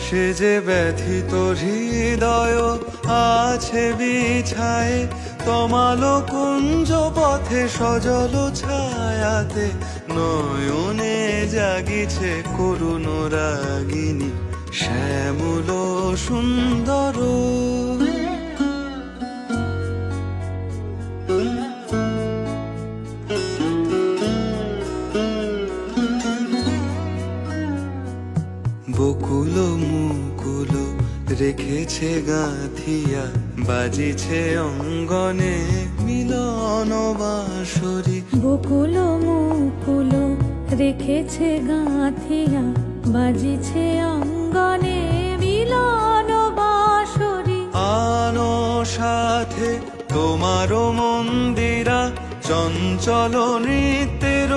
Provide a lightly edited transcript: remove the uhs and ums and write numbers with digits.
সে যে ব্যথিত হৃদয় আছে বিছায়, তমালো কুঞ্জ পথে সজল ছায়াতে নয়নে জাগিছে করুণ রাগিনী শ্যামল সুন্দর। বকুল মুকুল রেখেছে গাঁথিয়া, বাজিছে অঙ্গনে মিলন বাঁশরি। বকুল মুকুল রেখেছে গাঁথিয়া, বাজিছে অঙ্গনে মিলন বাঁশরি। আনো সাথে তোমারও মন্দিরা চঞ্চল নৃত্যের